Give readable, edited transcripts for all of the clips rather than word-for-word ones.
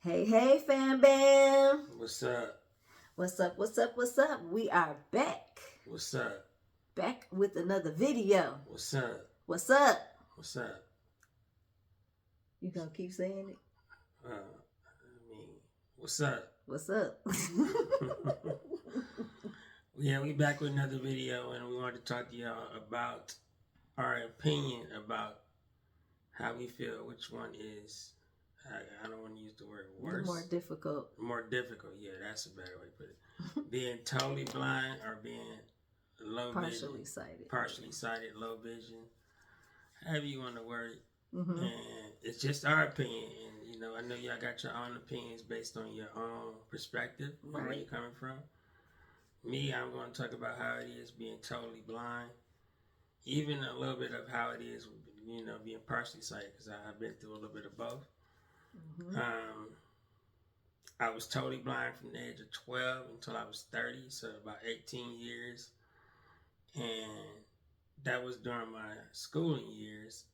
Hey, hey, fam bam. What's up? What's up? What's up? What's up? We are back. What's up? Back with another video. What's up? What's up? What's up? You gonna keep saying it? What's up? What's up? Yeah, we back with another video, and we wanted to talk to y'all about our opinion about how we feel. Which one is? I don't want to use the word worse. The more difficult. More difficult. Yeah, that's a better way to put it. Being totally blind or being low partially vision. Sighted. Partially sighted, low vision. However you want to word it. Mm-hmm. And it's just our opinion, and I know y'all got your own opinions based on your own perspective, right, where you're coming from. Me, I'm going to talk about how it is being totally blind, even a little bit of how it is, being partially sighted, because I've been through a little bit of both. Mm-hmm. I was totally blind from the age of 12 until I was 30, so about 18 years, and that was during my schooling years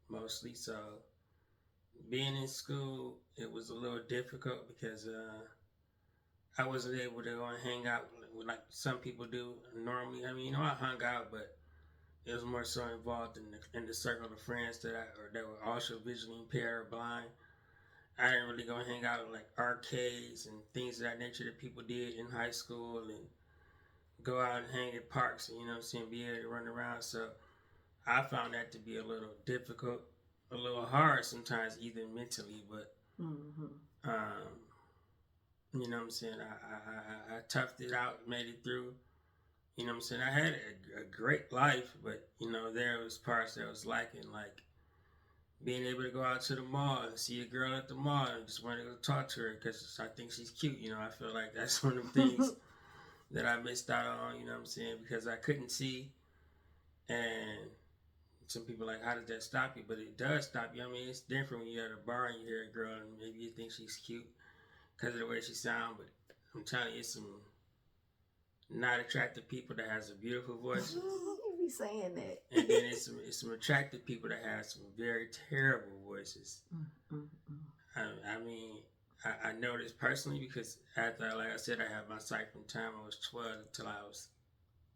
mostly. So being in school, it was a little difficult because I wasn't able to go and hang out like some people do normally. I mean, I hung out, but it was more so involved in the circle of friends that were also visually impaired or blind. I didn't really go and hang out at like arcades and things of that nature that people did in high school, and go out and hang at parks and be able to run around. So I found that to be a little difficult, a little hard sometimes, even mentally, but you know what I'm saying, I toughed it out, made it through. You know what I'm saying? I had a great life, but there was parts that I was liking, like being able to go out to the mall and see a girl at the mall and just want to go talk to her because I think she's cute. I feel like that's one of the things that I missed out on, you know what I'm saying, because I couldn't see. And some people are like, how does that stop you? But it does stop you. I mean, it's different when you're at a bar and you hear a girl and maybe you think she's cute because of the way she sounds. But I'm telling you, it's some not attractive people that has a beautiful voice. You be saying that. And then it's some attractive people that have some very terrible voices. I mean, I know this personally because after, like I said, I had my sight from the time I was 12 until I was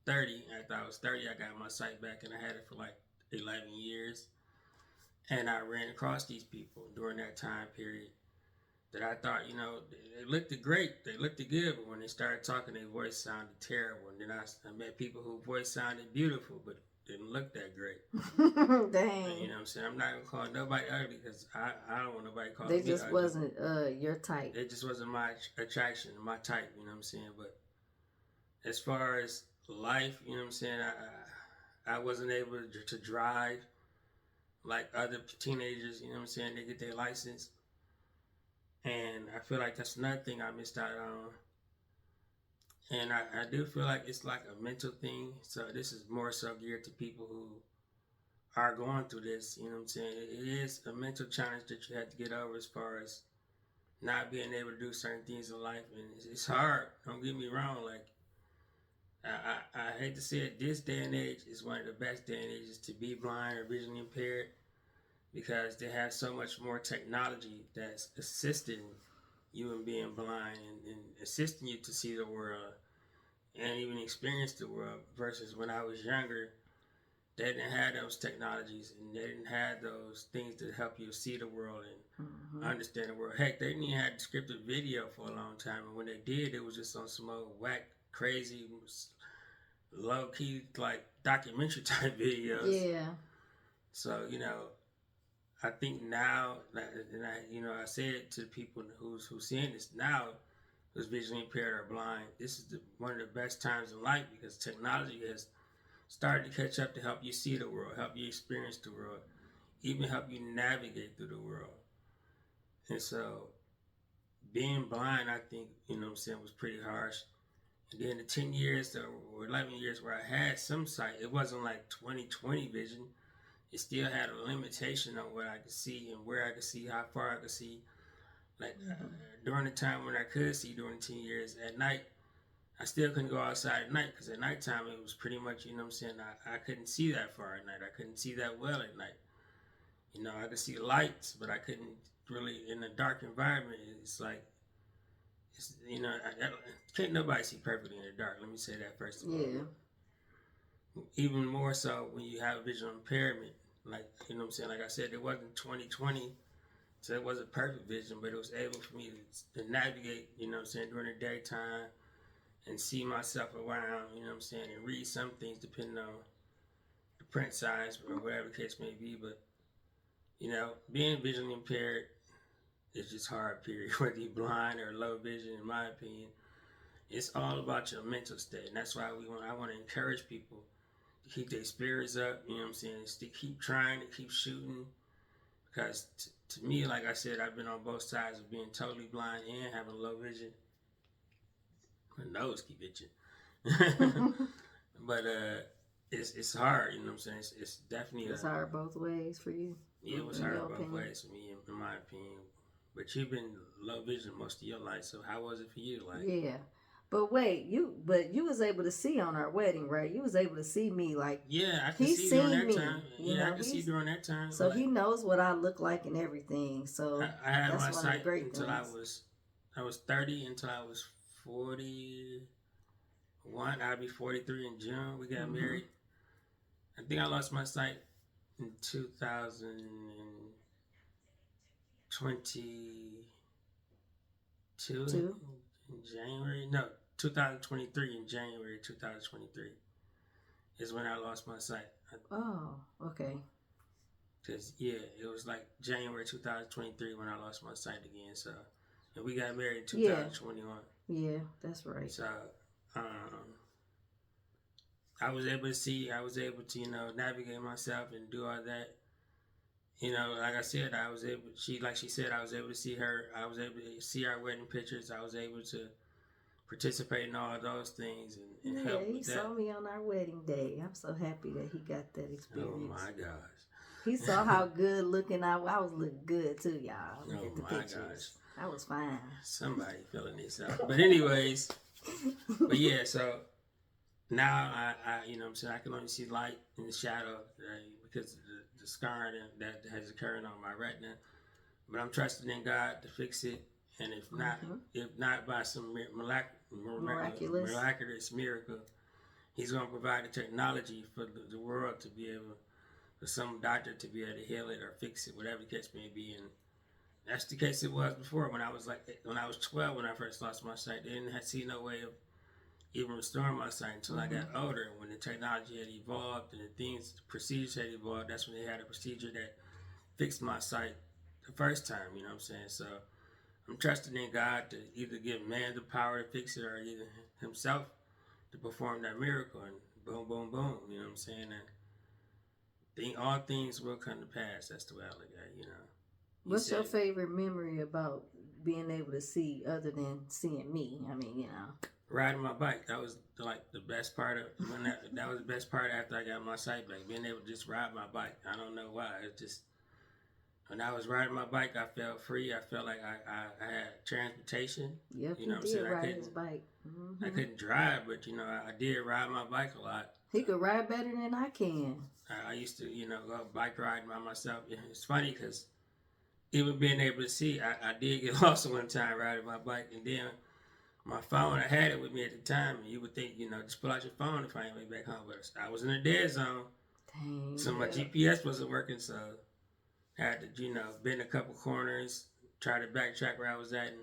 30. After I was 30, I got my sight back, and I had it for like 11 years. And I ran across these people during that time period that I thought, they looked great, they looked good, but when they started talking, their voice sounded terrible. And then I met people whose voice sounded beautiful, but didn't look that great. Dang. And, you know what I'm saying? I'm not going to call nobody ugly because I don't want nobody calling me ugly. They just wasn't your type. It just wasn't my attraction, my type, you know what I'm saying? But as far as life, you know what I'm saying, I wasn't able to drive like other teenagers, you know what I'm saying, they get their license. And I feel like that's another thing I missed out on. And I do feel like it's like a mental thing. So this is more so geared to people who are going through this, you know what I'm saying. It is a mental challenge that you have to get over as far as not being able to do certain things in life. And it's hard, don't get me wrong. Like, I hate to say it, this day and age is one of the best day and ages to be blind or visually impaired because they have so much more technology that's assisting you in being blind and assisting you to see the world and even experience the world versus when I was younger, they didn't have those technologies and they didn't have those things to help you see the world and understand the world. Heck, they didn't even have descriptive video for a long time, and when they did, it was just on some old whack, crazy, low-key, like documentary type videos. Yeah. So, I think now, and I say it to people who's seeing this now, who's visually impaired or blind. This is one of the best times in life because technology has started to catch up to help you see the world, help you experience the world, even help you navigate through the world. And so, being blind, I think, was pretty harsh. And then the 10 years or 11 years where I had some sight, it wasn't like 20/20 vision. It still had a limitation on what I could see and where I could see, how far I could see. Like during the time when I could see during 10 years at night, I still couldn't go outside at night because at nighttime it was pretty much, I couldn't see that far at night. I couldn't see that well at night. I could see lights, but I couldn't really in a dark environment, it's like can't nobody see perfectly in the dark. Let me say that first of all. Yeah. Even more so when you have visual impairment, like what I'm saying. Like I said, it wasn't 2020, so it wasn't perfect vision, but it was able for me to navigate. What I'm saying, during the daytime and see myself around. What I'm saying, and read some things depending on the print size or whatever the case may be. But being visually impaired is just hard. Period. Whether you're blind or low vision, in my opinion, it's all about your mental state, and that's why I want to encourage people to keep their spirits up. You know what I'm saying? To keep trying, to keep shooting, because to me, like I said, I've been on both sides of being totally blind and having low vision. My nose keep itching, but it's hard. You know what I'm saying? It's definitely it's hard both ways for you. Yeah, it was hard both ways for me, in my opinion. But you've been low vision most of your life, so how was it for you? Like, yeah, but wait, you was able to see on our wedding, right? You was able to see me, like, yeah, I could see during that time. Yeah, I could see during that time. So like, he knows what I look like and everything. So I had that's my one sight of the great until things. I was 30 until I was 41. I'll be 43 in June. We got married. I think I lost my sight in 2022 in January. No, 2023 in January 2023 is when I lost my sight. Oh, okay. Because, it was like January 2023 when I lost my sight again. So, and we got married in 2021. Yeah, that's right. So, I was able to see, I was able to, navigate myself and do all that. Like I said, I was able, she said, I was able to see her. I was able to see our wedding pictures. I was able to participate in all those things and help with that. He saw me on our wedding day. I'm so happy that he got that experience. Oh, my gosh. He saw how good looking I was looking good too, y'all. Oh at the my pictures. gosh. I was fine. Somebody feeling this out. But anyways, but yeah, so now I what I'm saying, I can only see light in the shadow, right, because of the scarring that has occurred on my retina. But I'm trusting in God to fix it, and if not by some miraculous miracle, He's going to provide the technology for the world to be able, for some doctor to be able to heal it or fix it, whatever the case may be. And that's the case it was before. When I was 12, when I first lost my sight, they didn't see no way of even restoring my sight until I got older. When the technology had evolved and the procedures had evolved, that's when they had a procedure that fixed my sight the first time. You know what I'm saying? So I'm trusting in God to either give man the power to fix it or either Himself to perform that miracle. And boom, boom, boom. You know what I'm saying? And all things will come to pass. That's the way I look at it. What's your favorite memory about being able to see other than seeing me? I mean, riding my bike. That was like the best part of that was the best part after I got my sight back. Being able to just ride my bike. I don't know why. It's just when I was riding my bike, I felt free. I felt like I had transportation. Yep, you know what I'm saying? Ride his bike. I couldn't drive, but I did ride my bike a lot. He could ride better than I can. I used to, go bike riding by myself. It's funny because even being able to see, I did get lost one time riding my bike, and then my phone, I had it with me at the time, and you would think, just pull out your phone to find your way back home, but I was in a dead zone. Dang. So my GPS wasn't working, so I had to, bend a couple corners, try to backtrack where I was at,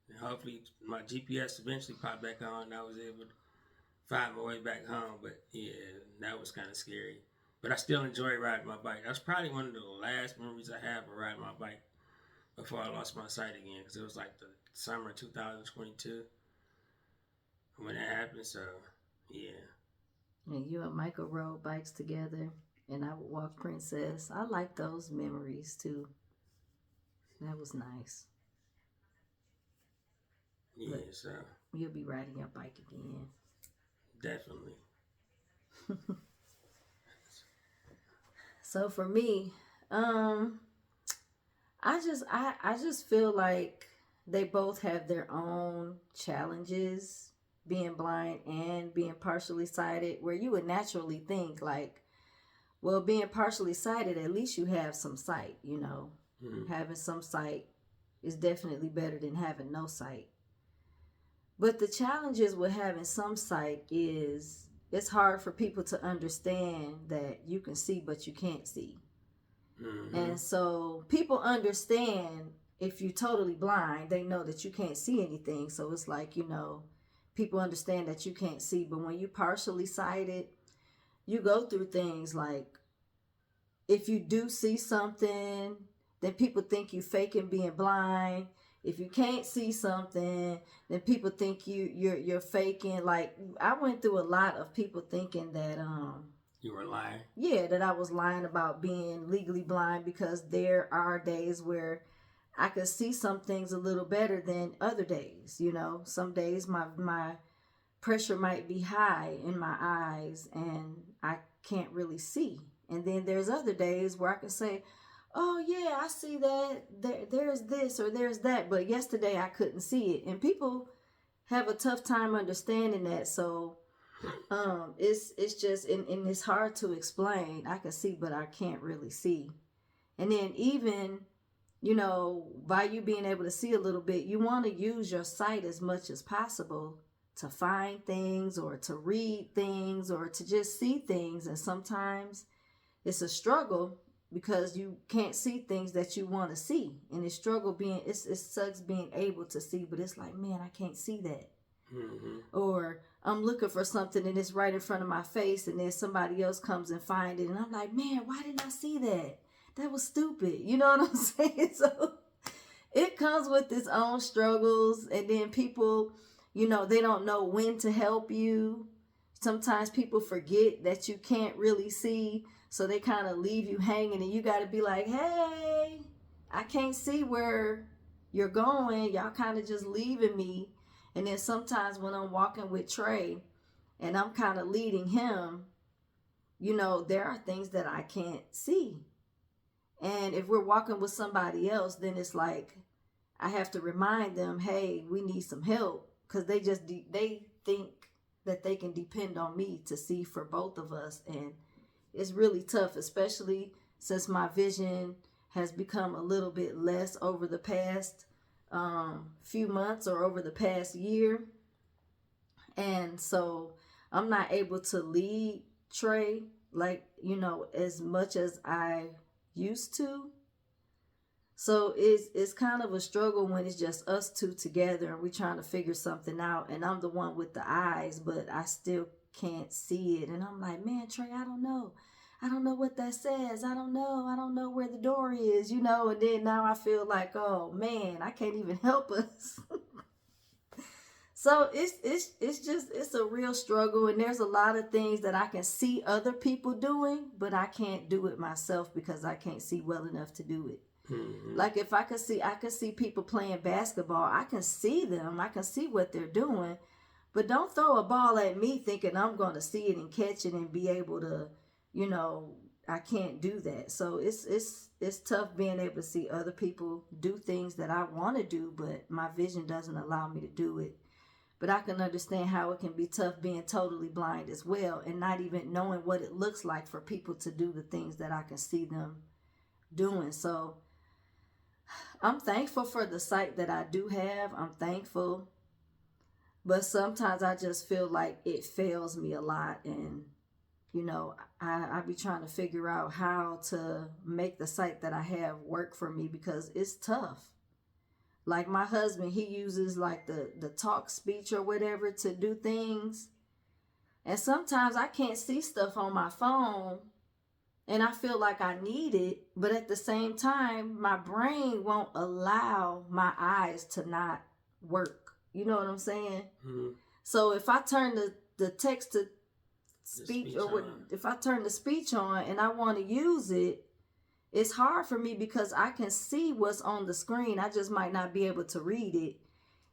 and hopefully my GPS eventually popped back on, and I was able to find my way back home. But yeah, that was kind of scary. But I still enjoy riding my bike. That's probably one of the last memories I have of riding my bike before I lost my sight again, because it was like the summer of 2022 when that happened. So yeah. And you and Michael rode bikes together, and I would walk Princess. I like those memories too. That was nice. Yeah, but so you'll be riding your bike again. Definitely. So for me, I just feel like they both have their own challenges, being blind and being partially sighted, where you would naturally think like, well, being partially sighted, at least you have some sight, Mm-hmm. Having some sight is definitely better than having no sight. But the challenges with having some sight is it's hard for people to understand that you can see but you can't see. Mm-hmm. And so people understand if you're totally blind, they know that you can't see anything. So it's like, people understand that you can't see. But when you partially sighted, you go through things like if you do see something, then people think you faking being blind. If you can't see something, then people think you're faking. Like I went through a lot of people thinking that You were lying. yeah, that I was lying about being legally blind because there are days where I could see some things a little better than other days. Some days my pressure might be high in my eyes and I can't really see. And then there's other days where I can say, "Oh yeah, I see that. There's this or there's that." But yesterday I couldn't see it, and people have a tough time understanding that. So it's just and it's hard to explain. I can see but I can't really see. And then even by you being able to see a little bit, you want to use your sight as much as possible to find things or to read things or to just see things. And sometimes it's a struggle because you can't see things that you want to see, and it sucks being able to see, but it's like, man, I can't see that. Mm-hmm. Or I'm looking for something and it's right in front of my face, and then somebody else comes and find it, and I'm like, man, why didn't I see that? That was stupid. You know what I'm saying? So it comes with its own struggles, and then people, they don't know when to help you. Sometimes people forget that you can't really see, so they kind of leave you hanging, and you got to be like, hey, I can't see where you're going. Y'all kind of just leaving me. And then sometimes when I'm walking with Trey and I'm kind of leading him, there are things that I can't see. And if we're walking with somebody else, then it's like I have to remind them, hey, we need some help, because they think that they can depend on me to see for both of us. And it's really tough, especially since my vision has become a little bit less over the past few months or over the past year. And so I'm not able to lead Trey like, as much as I used to. So it's kind of a struggle when it's just us two together and we're trying to figure something out. And I'm the one with the eyes, but I still can't see it. And I'm like, man, Trey, I don't know. I don't know what that says. I don't know. I don't know where the door is, And then now I feel like, oh man, I can't even help us. So it's a real struggle, and there's a lot of things that I can see other people doing, but I can't do it myself because I can't see well enough to do it. Mm-hmm. Like if I could see people playing basketball, I can see them, I can see what they're doing, but don't throw a ball at me thinking I'm going to see it and catch it and be able to, I can't do that. So it's tough being able to see other people do things that I want to do, but my vision doesn't allow me to do it. But I can understand how it can be tough being totally blind as well and not even knowing what it looks like for people to do the things that I can see them doing. So I'm thankful for the sight that I do have. I'm thankful. But sometimes I just feel like it fails me a lot. And, I be trying to figure out how to make the sight that I have work for me because it's tough. Like my husband, he uses like the talk speech or whatever to do things. And sometimes I can't see stuff on my phone and I feel like I need it. But at the same time, my brain won't allow my eyes to not work. You know what I'm saying? Mm-hmm. So if I turn the text to speech if I turn the speech on and I want to use it, it's hard for me because I can see what's on the screen. I just might not be able to read it.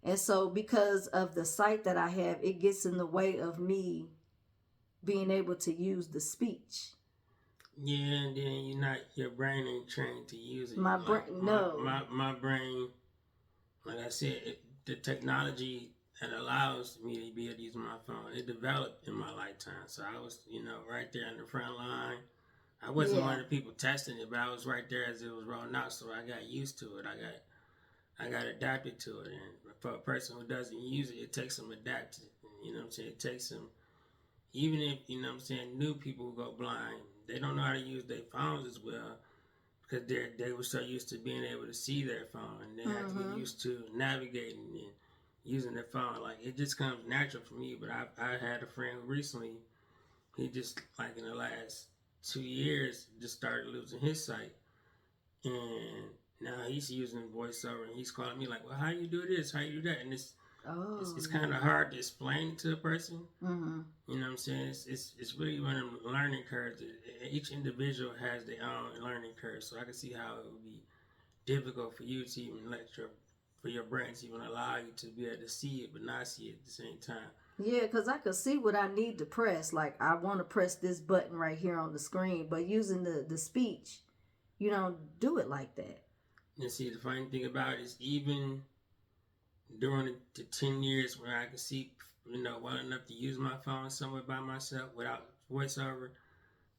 And so because of the sight that I have, it gets in the way of me being able to use the speech. Yeah, and then your brain ain't trained to use it. My brain, no. My brain, like I said, the technology that allows me to be able to use my phone, it developed in my lifetime. So I was, right there in the front line. I wasn't Yeah. one of the people testing it, but I was right there as it was rolling out, so I got used to it. I got adapted to it, and for a person who doesn't use it, it takes some adapting. You know what I'm saying? It takes some, even if, you know what I'm saying, new people who go blind, they don't know how to use their phones as well because they were so used to being able to see their phone, and they have to get used to navigating and using their phone. Like, it just comes natural for me. But I had a friend who recently, he just, like, in the last 2 years, just started losing his sight, and now he's using voiceover, and he's calling me like, well, how you do this, how you do that, and it's kind of hard to explain to a person. You know what I'm saying? It's really one of them learning curves. Each individual has their own learning curve, so I can see how it would be difficult for you to even for your brain to even allow you to be able to see it but not see it at the same time. Yeah, because I could see what I need to press. Like, I want to press this button right here on the screen, but using the speech, you don't do it like that. And see, the funny thing about it is, even during the 10 years where I could see, well enough to use my phone somewhere by myself without voiceover,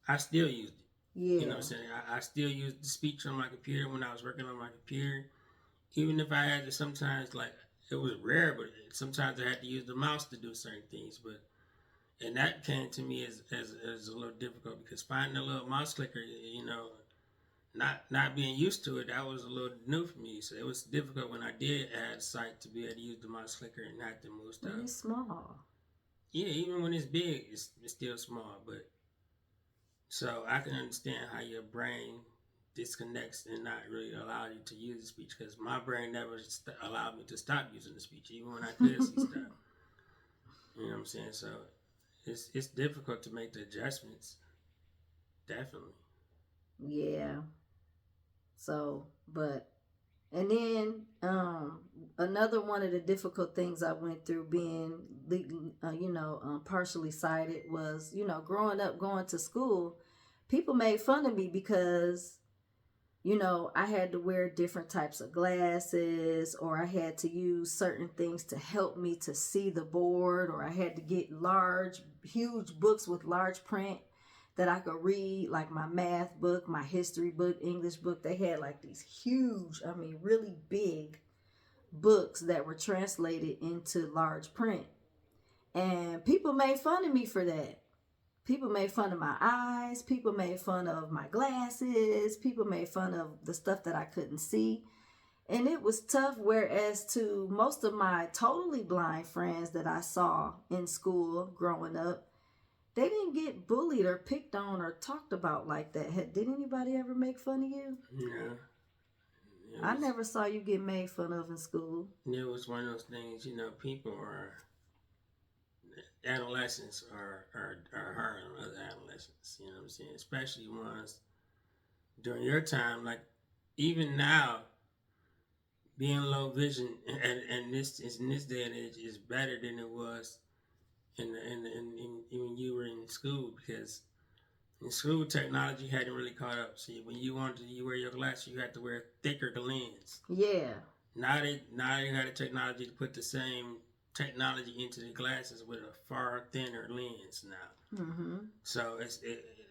I still used it. Yeah. You know what I'm saying? I still used the speech on my computer when I was working on my computer. Even if I had to sometimes, like, it was rare, but sometimes I had to use the mouse to do certain things. And that came to me as a little difficult because finding a little mouse clicker, not being used to it, that was a little new for me. So it was difficult when I did add sight to be able to use the mouse clicker and not to move stuff. And it's small. Yeah, even when it's big, it's still small. But so I can understand how your brain disconnects and not really allow you to use the speech, because my brain never allowed me to stop using the speech even when I could see stuff. You know what I'm saying? So it's difficult to make the adjustments. Definitely. Yeah. So, but, and then another one of the difficult things I went through being partially sighted was, growing up, going to school, people made fun of me because I had to wear different types of glasses, or I had to use certain things to help me to see the board, or I had to get huge books with large print that I could read, like my math book, my history book, English book. They had like these huge, really big books that were translated into large print. And people made fun of me for that. People made fun of my eyes. People made fun of my glasses. People made fun of the stuff that I couldn't see. And it was tough, whereas to most of my totally blind friends that I saw in school growing up, they didn't get bullied or picked on or talked about like that. Did anybody ever make fun of you? Yeah. I never saw you get made fun of in school. It was one of those things, people are... Adolescents are hard on other adolescents, you know what I'm saying? Especially ones during your time, like even now, being low vision and this is in this day and age is better than it was in when you were in school, because in school technology hadn't really caught up. See, when you wanted to wear your glasses, you had to wear thicker lens. Yeah. Now they got the technology to put the same technology into the glasses with a far thinner lens now. So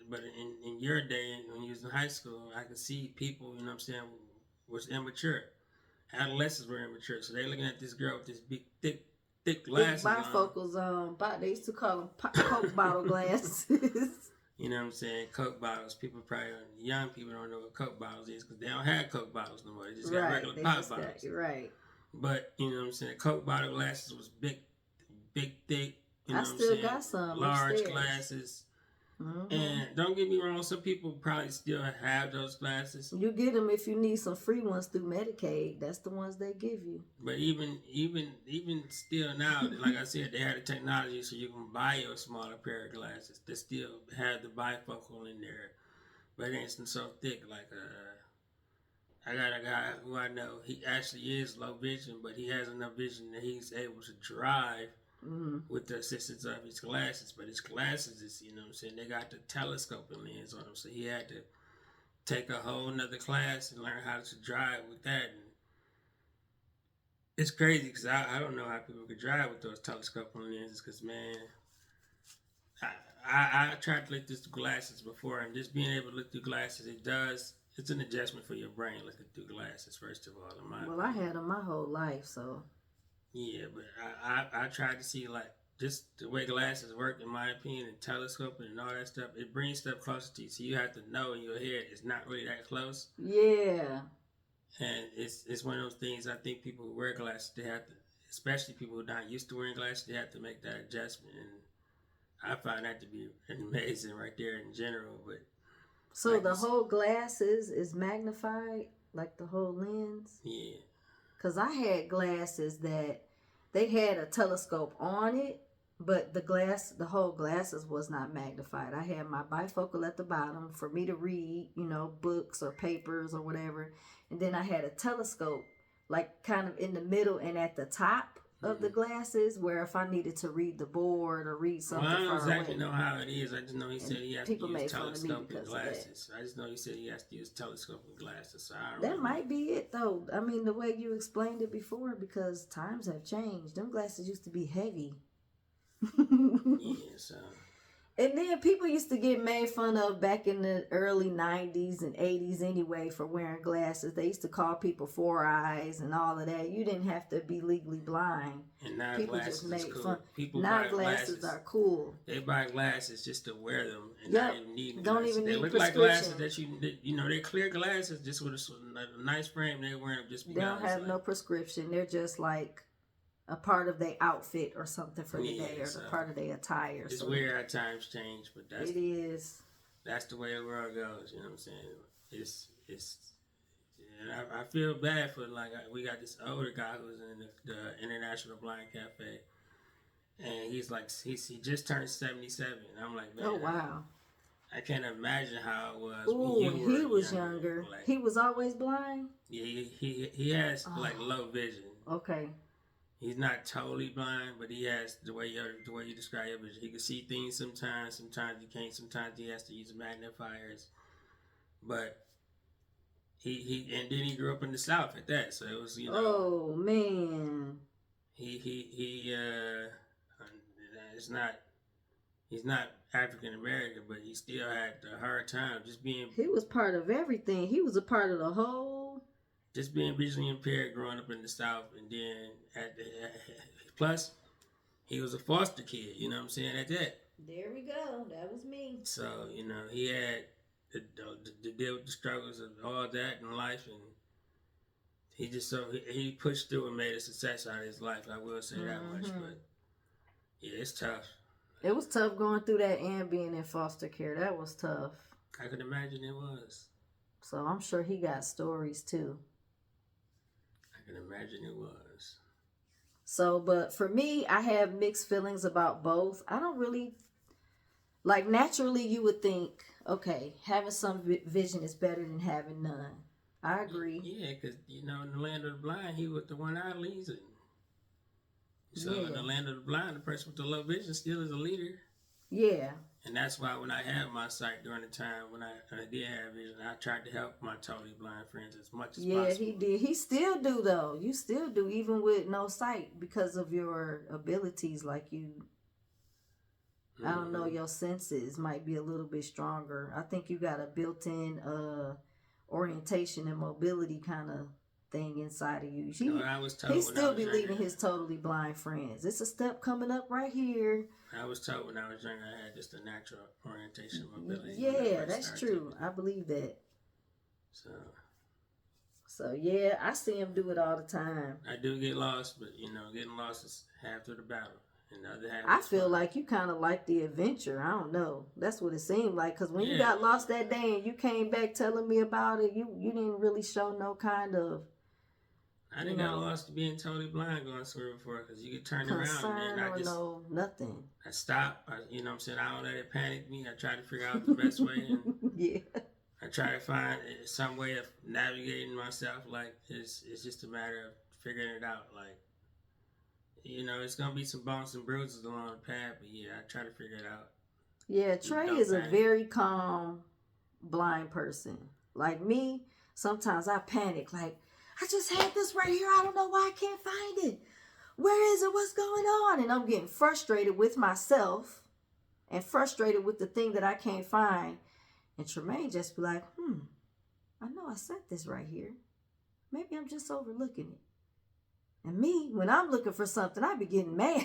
but in your day, when you was in high school, I could see people, you know what I'm saying, was immature. Adolescents were immature, so they looking at this girl with this big thick glasses. Big bifocals on. They used to call them Coke bottle glasses. You know what I'm saying? Coke bottles. Young people don't know what Coke bottles is because they don't have Coke bottles no more. They just got regular pop bottles. Right. But, you know what I'm saying? Coke bottle glasses was big, thick. I still got some. Large upstairs. Glasses. And don't get me wrong, some people probably still have those glasses. You get them if you need some free ones through Medicaid. That's the ones they give you. But even still now, like I said, they had the technology so you can buy you a smaller pair of glasses. They still have the bifocal in there, but it ain't so thick. Like I got a guy who I know, he actually is low vision, but he has enough vision that he's able to drive with the assistance of his glasses. But his glasses is, you know what I'm saying, they got the telescoping lens on them, so he had to take a whole nother class and learn how to drive with that. And it's crazy because I don't know how people could drive with those telescoping lenses, because, man, I tried to look through glasses before, and just being able to look through glasses, it's an adjustment for your brain looking through glasses. First of all, in my Well, I opinion. had them my whole life, so. Yeah, but I tried to see like just the way glasses work, in my opinion, and telescoping and all that stuff. It brings stuff closer to you, so you have to know in your head it's not really that close. Yeah. And it's one of those things. I think people who wear glasses, they have to, especially people who are not used to wearing glasses, they have to make that adjustment. And I find that to be amazing right there in general. But So like the whole glasses is magnified, like the whole lens? yeah. Because I had glasses that they had a telescope on it, but the whole glasses was not magnified. I had my bifocal at the bottom for me to read, books or papers or whatever. And then I had a telescope, like kind of in the middle and at the top of the glasses, where if I needed to read the board or read something Well, I don't far exactly away. know how it is. I just know he said he has to People use made fun of me telescopic because of that. glasses. I just know he said he has to use telescopic glasses. So I don't That really might be it, though. I mean, the way you explained it before, because times have changed. Them glasses used to be heavy. Yeah, so. And then people used to get made fun of back in the early 90s and 80s anyway for wearing glasses. They used to call people four eyes and all of that. You didn't have to be legally blind. And now People glasses just made is cool. fun. People Now buy glasses are cool. They buy glasses just to wear them and Yep. not even need Don't glasses. even They need look like glasses prescription. that they're clear glasses just with a nice frame. They wear them just They because. don't have no prescription. They're just like a part of their outfit or something for the day, or a part of their attire. It's so weird how times change, but it is. That's the way the world goes. You know what I'm saying? It's and I feel bad for we got this older guy who's in the International Blind Cafe, and he just turned 77. I'm like, man, Oh wow. I can't imagine how it was Ooh, when he was younger. Like, he was always blind? Yeah, he has like low vision. Okay. He's not totally blind, but he has the way you describe your vision. He can see things sometimes. Sometimes he can't. Sometimes he has to use magnifiers. But he and then he grew up in the South at that, so it was Oh man. It's not. He's not African American, but he still had a hard time just being. He was part of everything. He was a part of the whole. Just being visually impaired, growing up in the South, and then plus, he was a foster kid. You know what I'm saying? At that. There we go. That was me. So he had to deal with the struggles of all that in life, and he pushed through and made a success out of his life. I will say that much, but yeah, it's tough. It was tough going through that and being in foster care. That was tough. I could imagine it was. So I'm sure he got stories too. I can imagine it was. So, but for me, I have mixed feelings about both. I don't really, naturally you would think, okay, having some vision is better than having none. I agree. Yeah, because, in the land of the blind, he was the one eye leads it. So in the land of the blind, the person with the low vision still is a leader. Yeah. And that's why when I had my sight during the time when I did have vision, I tried to help my totally blind friends as much as possible. Yeah, he did. He still do, though. You still do, even with no sight, because of your abilities. Like I don't know, your senses might be a little bit stronger. I think you got a built-in orientation and mobility kind of thing inside of you. He still be leading his totally blind friends. It's a step coming up right here. I was told when I was younger I had just a natural orientation mobility. Yeah, that's true. I believe that. So yeah, I see him do it all the time. I do get lost, but getting lost is half of the battle. And the other half I feel like you kind of like the adventure. I don't know. That's what it seemed like. Because when you got lost that day and you came back telling me about it, you didn't really show no kind of. I didn't got lost being totally blind going somewhere before, because you get turned around and then I just nothing. I stop. You know what I'm saying? I don't let it panic me. I try to figure out the best way, and yeah. I try to find some way of navigating myself. Like it's just a matter of figuring it out. Like it's gonna be some bumps and bruises along the path, but yeah, I try to figure it out. Yeah, Trey is a very calm blind person. Like me, sometimes I panic. Like, I just had this right here. I don't know why I can't find it. Where is it? What's going on? And I'm getting frustrated with myself and frustrated with the thing that I can't find. And Tremaine just be like, I know I set this right here. Maybe I'm just overlooking it. And me, when I'm looking for something, I be getting mad.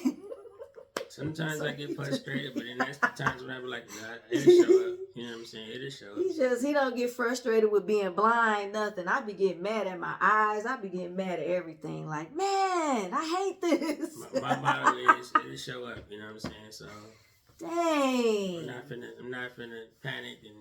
Sometimes so I get frustrated, but then that's the times when I be like, nah, it'll show up. You know what I'm saying? It'll show up. He don't get frustrated with being blind, nothing. I be getting mad at my eyes. I be getting mad at everything. Like, man, I hate this. My motto is, it'll show up. You know what I'm saying? So, dang. I'm not finna panic and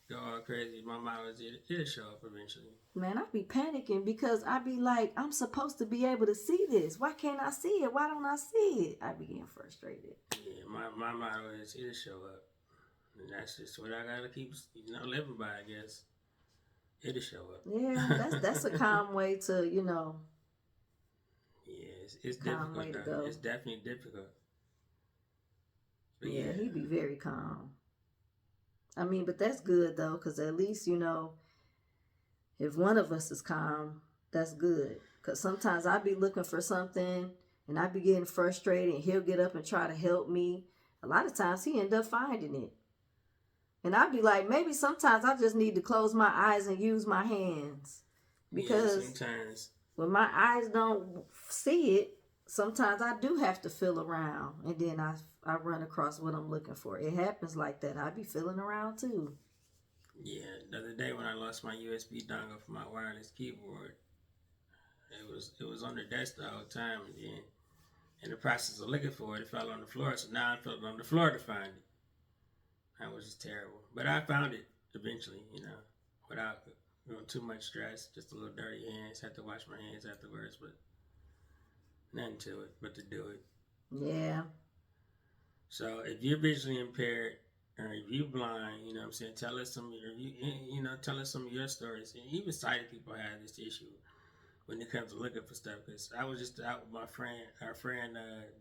go all crazy. My motto is, it'll show up eventually. Man, I be panicking because I be like, I'm supposed to be able to see this. Why can't I see it? Why don't I see it? I be getting frustrated. Yeah, my motto is, it'll show up. And that's just what I gotta keep, living by, I guess. It'll show up. Yeah, that's a calm way to, Yeah, it's calm difficult. Way to go. It's definitely difficult. But yeah, he be very calm. I mean, but that's good though, because at least, if one of us is calm, that's good. Because sometimes I be looking for something and I be getting frustrated and he'll get up and try to help me. A lot of times he end up finding it. And I'd be like, maybe sometimes I just need to close my eyes and use my hands. Because sometimes when my eyes don't see it, sometimes I do have to feel around. And then I run across what I'm looking for. It happens like that. I be feeling around too. Yeah, the other day when I lost my USB dongle for my wireless keyboard, it was on the desk the whole time, and then in the process of looking for it, it fell on the floor. So now I fell on the floor to find it. That was just terrible. But I found it eventually, without too much stress. Just a little dirty hands. Had to wash my hands afterwards, but nothing to it but to do it. Yeah. So if you're visually impaired, or if you're blind, you know what I'm saying, tell us some of your stories. And even sighted people have this issue when it comes to looking for stuff. Because I was just out with our friend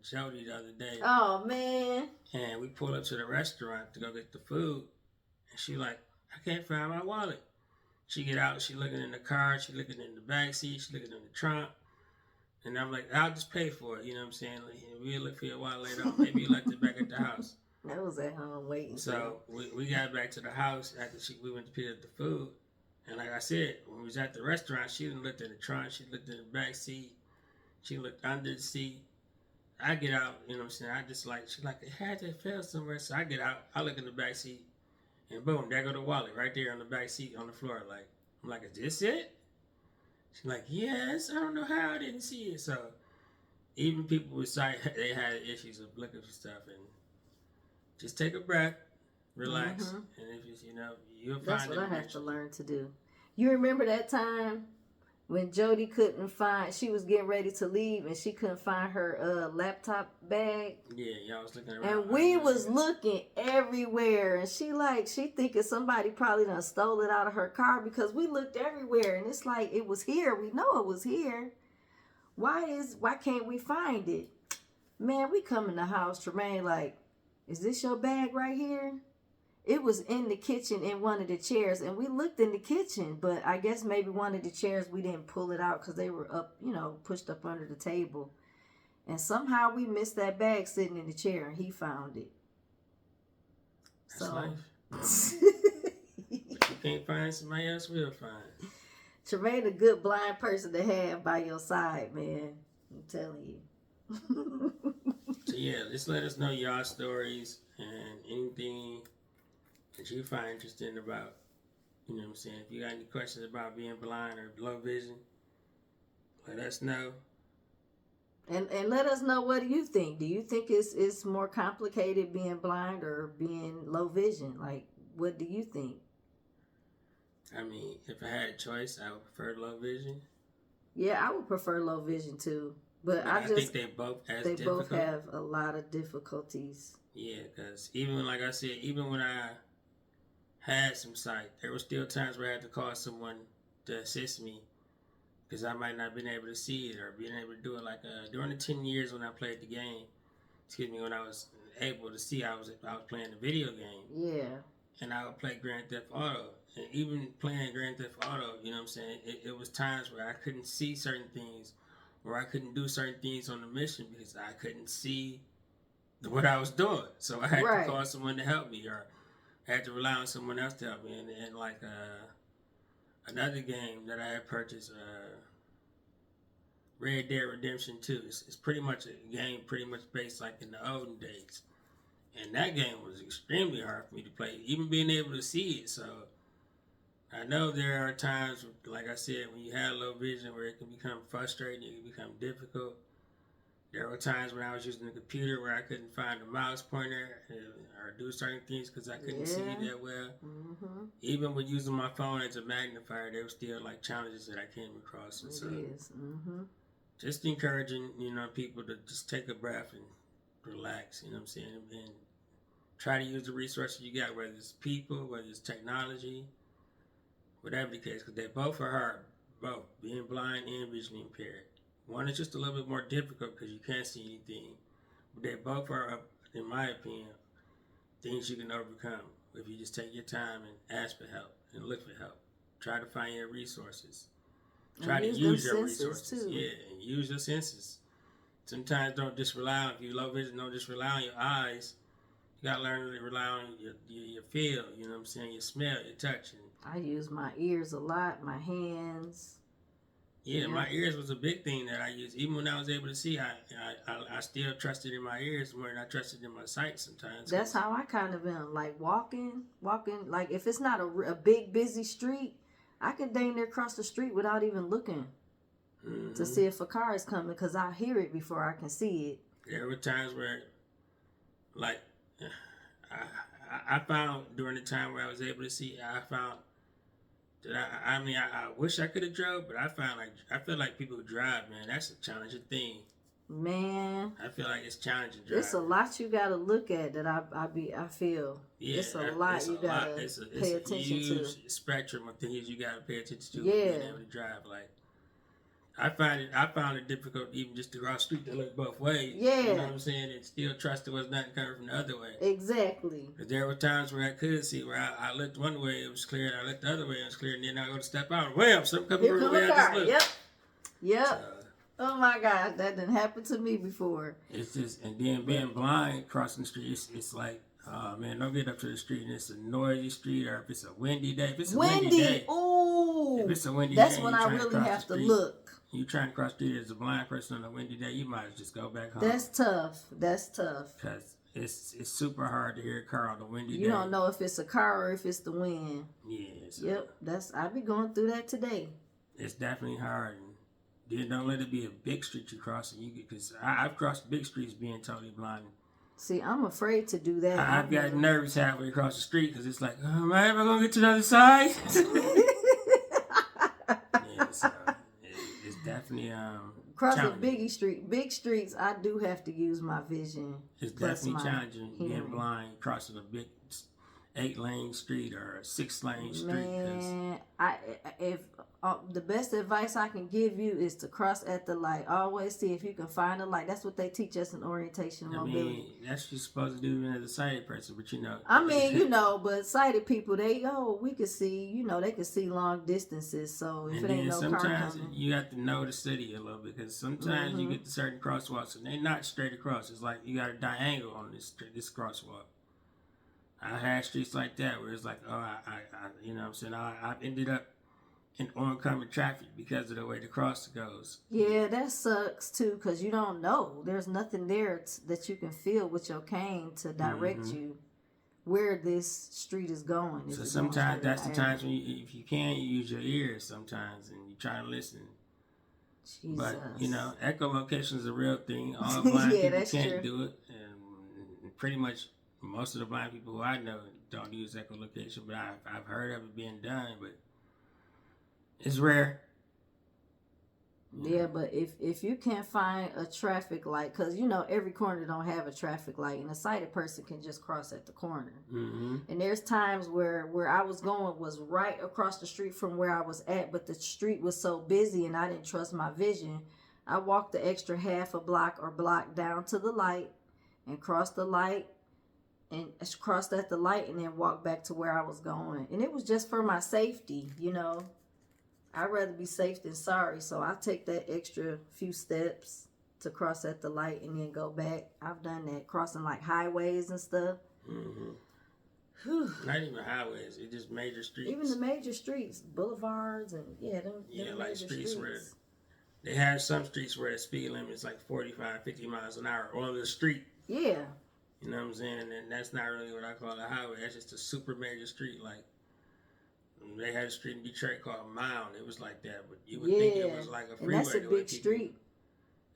Jody the other day. Oh, man. And we pulled up to the restaurant to go get the food. And she like, I can't find my wallet. She get out, she looking in the car, she looking in the back seat, she looking in the trunk. And I'm like, I'll just pay for it, you know what I'm saying? Like, we'll look for you a while later on. Maybe you left it back at the house. I was at home waiting. So we got back to the house after we went to pick up the food. And like I said, when we was at the restaurant, she done looked in the trunk, she looked in the back seat, she looked under the seat. I get out, you know what I'm saying? I just like, she like, it had to fail somewhere. So I get out, I look in the back seat, and boom, there go the wallet right there on the back seat on the floor. Like, I'm like, is this it? She's like, yes, I don't know how I didn't see it. So even people with sight, they had issues of looking for stuff. And just take a breath, relax, and if it's, you'll find it. That's what I have to learn to do. You remember that time when Jody couldn't find, she was getting ready to leave and she couldn't find her laptop bag? Yeah, y'all was looking around. And we was looking everywhere. And she thinking somebody probably done stole it out of her car because we looked everywhere. And it's like, it was here. We know it was here. Why can't we find it? Man, we come in the house, Tremaine like, is this your bag right here? It was in the kitchen in one of the chairs, and we looked in the kitchen, but I guess maybe one of the chairs we didn't pull it out because they were up, pushed up under the table. And somehow we missed that bag sitting in the chair, and he found it. That's life. You can't find, somebody else will find. Tremaine, a good blind person to have by your side, man. I'm telling you. So yeah, just let us know y'all stories and anything that you find interesting about, you know what I'm saying. If you got any questions about being blind or low vision, let us know. And let us know, what do you think? Do you think it's more complicated being blind or being low vision? Like, what do you think? I mean, if I had a choice, I would prefer low vision. Yeah, I would prefer low vision too. But I think they both have a lot of difficulties. Yeah, because even like I said, even when I had some sight, there were still times where I had to call someone to assist me because I might not have been able to see it or being able to do it. Like during the 10 years when I played the game, when I was able to see, I was playing the video game. Yeah. And I would play Grand Theft Auto. And even playing Grand Theft Auto, you know what I'm saying, it was times where I couldn't see certain things or I couldn't do certain things on the mission because I couldn't see what I was doing. So I had to Right. call someone to help me, or I had to rely on someone else to help me. And like another game that I had purchased, Red Dead Redemption 2. It's pretty much a game pretty much based like in the olden days. And that game was extremely hard for me to play, even being able to see it. So I know there are times, like I said, when you have low vision where it can become frustrating, it can become difficult. There were times when I was using the computer where I couldn't find the mouse pointer or do certain things because I couldn't see that well. Mm-hmm. Even with using my phone as a magnifier, there were still like challenges that I came across. And so Mm-hmm. just encouraging, people to just take a breath and relax, you know what I'm saying? And try to use the resources you got, whether it's people, whether it's technology, whatever the case, because they both are hard, both being blind and visually impaired. One is just a little bit more difficult because you can't see anything, but they both are, in my opinion, things you can overcome if you just take your time and ask for help and look for help. Try to find your resources. Try to use your resources. Too. Yeah, and use your senses. Sometimes don't just rely on, if you're low vision, don't just rely on your eyes. You gotta learn to rely on your feel, you know what I'm saying? Your smell, your touch. And I use my ears a lot, my hands. yeah, my ears was a big thing that I used. Even when I was able to see, I still trusted in my ears more than I trusted in my sight sometimes. That's how I kind of am. Like walking. Like if it's not a big busy street, I can dang near cross the street without even looking to see if a car is coming because I hear it before I can see it. There were times where, like, I found during the time where I was able to see, I found that I wish I could have drove, but I feel like people who drive, man, that's a challenging thing. Man, I feel like it's challenging driving. It's a lot you gotta look at that I feel. Yeah, it's a lot you gotta pay attention to. It's a huge spectrum of things you gotta pay attention to. Yeah. Being able to drive, like. I found it difficult even just to cross the street to look both ways. Yeah. You know what I'm saying? And still trust there was nothing coming from the other way. Exactly. Because there were times where I could see where I looked one way, it was clear, and I looked the other way, it was clear, and then I go to step out, wham, something coming from the way I just looked. Yep. Oh my gosh, that didn't happen to me before. It's just, and then being blind crossing the street, it's like, oh man, don't get up to the street and it's a noisy street, or if it's a windy day. If it's a windy day. Ooh. If it's a windy that's day, when I really have to look. You trying to cross the street as a blind person on a windy day, you might just go back home. That's tough. Because it's super hard to hear a car on a windy day. You don't know if it's a car or if it's the wind. Yeah. So yep. I be going through that today. It's definitely hard. And then don't let it be a big street you cross. Because I've crossed big streets being totally blind. See, I'm afraid to do that. I've got nervous halfway across the street because it's like, oh, am I ever going to get to the other side? So it's definitely crossing big streets. I do have to use my vision. It's definitely challenging being blind crossing a big 8-lane street or a 6-lane street. Man, the best advice I can give you is to cross at the light. Always see if you can find a light. That's what they teach us in orientation and mobility. That's what you're supposed to do even as a sighted person, but but sighted people, we can see, they can see long distances. So if it ain't no car coming. Sometimes you have to know the city a little bit, because sometimes you get to certain crosswalks and they're not straight across. It's like you got a diagonal on this crosswalk. I had streets like that where it's like, oh, you know what I'm saying? I've ended up in oncoming traffic because of the way the cross goes. Yeah, that sucks too, because you don't know. There's nothing there that you can feel with your cane to direct you where this street is going. So sometimes that's the times when if you can, you use your ears sometimes and you try to listen. Jesus. But, echolocation is a real thing. All blind people can't do it. And pretty much most of the blind people who I know don't use echolocation, but I've heard of it being done, but it's rare. Yeah, but if you can't find a traffic light, because every corner don't have a traffic light, and a sighted person can just cross at the corner. Mm-hmm. And there's times where I was going was right across the street from where I was at, but the street was so busy and I didn't trust my vision. I walked the extra half a block or block down to the light and crossed the light and crossed at the light and then walked back to where I was going. And it was just for my safety, I'd rather be safe than sorry, so I take that extra few steps. to cross at the light and then go back. I've done that, crossing like highways and stuff. Not even highways, it's just major streets. Even the major streets, boulevards, and them like streets where they have some streets where the speed limit is like 45, 50 miles an hour on the street. Yeah. You know what I'm saying? And that's not really what I call a highway. That's just a super major street. Like, they had a street in Detroit called Mound. It was like that, but you would think it was like a freeway. And that's a big street.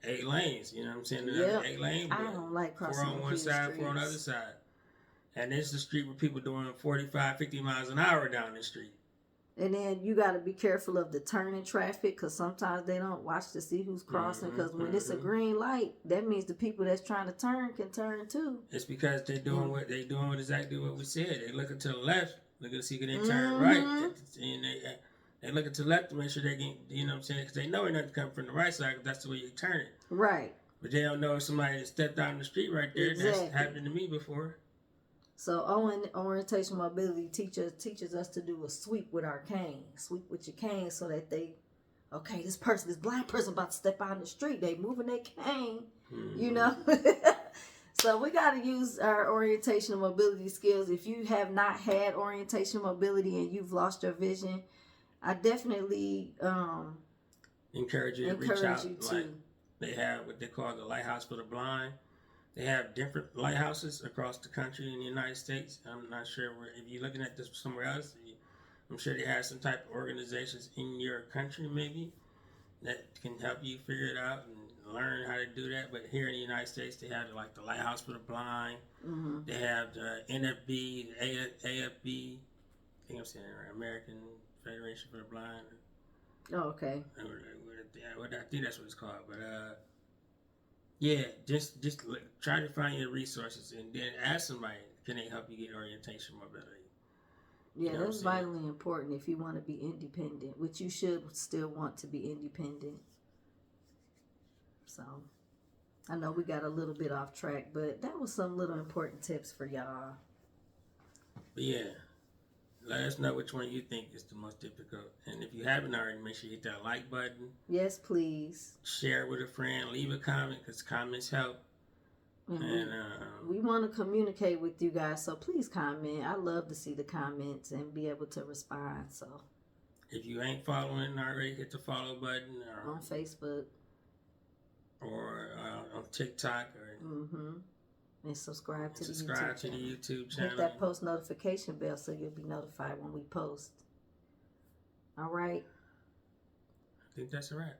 8 lanes, you know what I'm saying? Yeah. 8 lanes. I don't like crossing 4 on one side, streets. 4 on the other side. And this is the street where people doing 45, 50 miles an hour down the street. And then you got to be careful of the turning traffic, because sometimes they don't watch to see who's crossing. Because when it's a green light, that means the people that's trying to turn can turn too. It's because they're doing exactly what we said. They looking to the left, looking to see can they turn right, and they looking to the left to make sure they can, you know what I'm saying? Because they know nothing coming from the right side, because that's the way you turn it. Right. But they don't know if somebody stepped out in the street right there. Exactly. That's happened to me before. So orientation mobility teaches us to do a sweep with our cane. Sweep with your cane so that this blind person about to step out in the street. They moving their cane, you know. So we got to use our orientation mobility skills. If you have not had orientation mobility and you've lost your vision, I definitely encourage you to reach out. Like, they have what they call the Lighthouse for the Blind. They have different lighthouses across the country in the United States. I'm not sure if you're looking at this somewhere else. I'm sure they have some type of organizations in your country maybe that can help you figure it out and learn how to do that. But here in the United States, they have like the Lighthouse for the Blind. They have the NFB, the AFB. I think I'm saying it right, American Federation for the Blind. Oh, okay. I think that's what it's called. But yeah, just try to find your resources and then ask somebody, can they help you get orientation mobility? Yeah, you know that's vitally important if you want to be independent, which you should still want to be independent. So, I know we got a little bit off track, but that was some little important tips for y'all. But yeah, let us know which one you think is the most difficult. And if you haven't already, make sure you hit that like button. Yes, please. Share it with a friend. Leave a comment, because comments help. And we want to communicate with you guys, so please comment. I love to see the comments and be able to respond. So if you ain't following already, hit the follow button. Or on Facebook. Or on TikTok. And subscribe to the YouTube channel. Hit that post notification bell so you'll be notified when we post. All right. I think that's a wrap.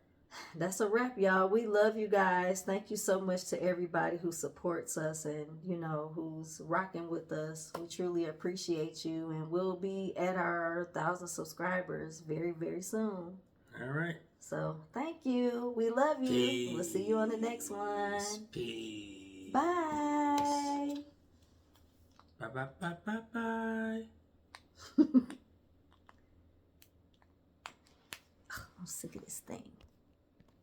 That's a wrap, y'all. We love you guys. Thank you so much to everybody who supports us and, you know, who's rocking with us. We truly appreciate you. And we'll be at our 1,000 subscribers very, very soon. All right. So, thank you. We love you. Peace. We'll see you on the next one. Peace. Bye. Bye, bye, bye, bye, bye. I'm sick of this thing.